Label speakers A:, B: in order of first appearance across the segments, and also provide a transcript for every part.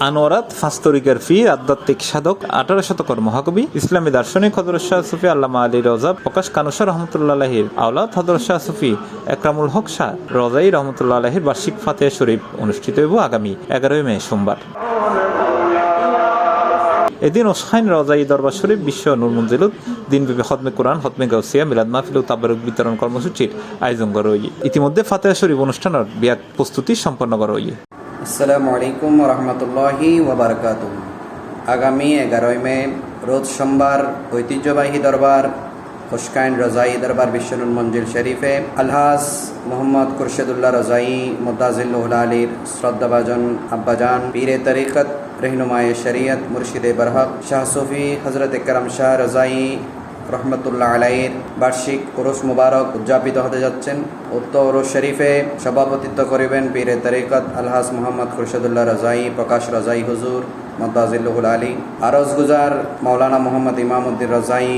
A: আনোয়ারাত 5 তরিকার ফি আধ্যাত্মিক সাধক 18 শতকের মহাকবি ইসলামী দার্শনিক হযরত শাহ সুফি আল্লামা আলী রজা প্রকাশ কানুশা রহমতুল্লাহ আলাইহির আওলাদ হযরত শাহ সুফি একরামুল হক শাহ রজাই রহমতুল্লাহ আলাইহির বার্ষিক ফাতিহা শরীফ অনুষ্ঠিত হইব আগামী 11 মে সোমবার। এদিন ওসহাইন রজাই দরবার শরীফ বিশ্ব নূর মঞ্জিলত দিনব্যাপী খতমে কোরআন, খতমে গাউসিয়া, মিলাদ মাহফিল ও তাবারুক বিতরণ কর্মসূচির আয়োজন করা হইয়ে। ইতিমধ্যে ফাতিহা শরীফ অনুষ্ঠানের ব্যাপক প্রস্তুতি সম্পন্ন করা হইয়ে।
B: আসসালামু আলাইকুম ওয়া রাহমাতুল্লাহি ওয়া বারাকাতুহু। আগামী 11 মে রোজ সোমবার ঐতিহ্যবাহী দরবার ওসহাইন রজাই দরবার বিশ্ব নূর মঞ্জিল শরীফে আলহাজ মোহাম্মদ খুরশেদুল্লাহ রজাই মুদ্দাজিল্লুহুল আলীর শ্রদ্ধাভাজন আব্বাজান পীরে তরিকত रहनुमाए शरीयत मुर्शिदे बरहक शाह सूफी हजरत करम शाह रजाई রহমতুল্লাহ আলাইহির বার্ষিক উরুস মুবারক উদযাপিত হতে যাচ্ছেন। উক্ত উরুস শরীফে সভাপতিত্ব করিবেন পীরে তরিকত আলহাজ মোহাম্মদ খুরশেদুল্লাহ রজাই প্রকাশ রজাই হুজুর মুদ্দাজিল্লুহুল আলী। আরজ গুজার মাওলানা মোহাম্মদ ইমামউদ্দিন রজাই,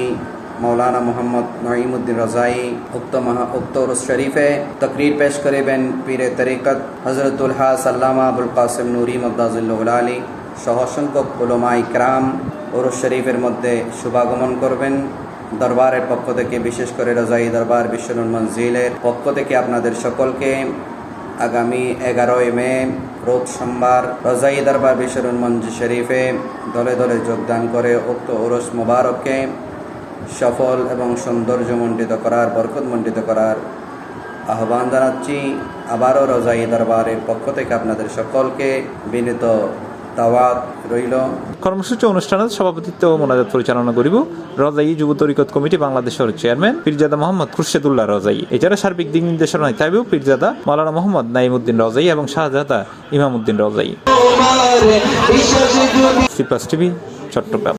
B: মৌলানা মোহাম্মদ নঈমউদ্দিন রজাই। উক্ত উরুস শরীফে তকরীর পেশ করিবেন পীরে তরিকত হজরতুল হাস আল্লামা আবুল কাসিম নুরি মুদ্দাজিল্লুহুল আলী সহ সংখ্যক উলামা ইকরাম উরুস শরীফের মধ্যে শুভাগমন করবেন। দরবারের পক্ষ থেকে, বিশেষ করে রজাই দরবার বিশ্ব নূর মঞ্জিলের পক্ষ থেকে আপনাদের সকলকে আগামী 11 মে রোজ সোমবার রজাই দরবার বিশ্ব নূর মঞ্জিল শরীফে দলে দলে যোগদান করে উক্ত উরুস মুবারককে সফল এবং সৌন্দর্যমণ্ডিত করার, বরকতমণ্ডিত করার আহ্বান জানাচ্ছি। আবারও রজাই দরবারের পক্ষ থেকে আপনাদের সকলকে বিনীত দাওয়াত রইল।
A: কর্মসূচি অনুষ্ঠানের সভাপতিত্ব ও মোনাজাত পরিচালনা করিব রজাই যুব তরিকত কমিটি বাংলাদেশের চেয়ারম্যান পীরজাদা মোহাম্মদ খুরশেদুল্লাহ রজাই। এছাড়া সার্বিক দিক নির্দেশনায় থাকবেও পীরজাদা মাওলানা মোহাম্মদ নাঈমউদ্দিন রজাই এবং Shahzada Imamuddin Razai. C plus TV, Chittagong.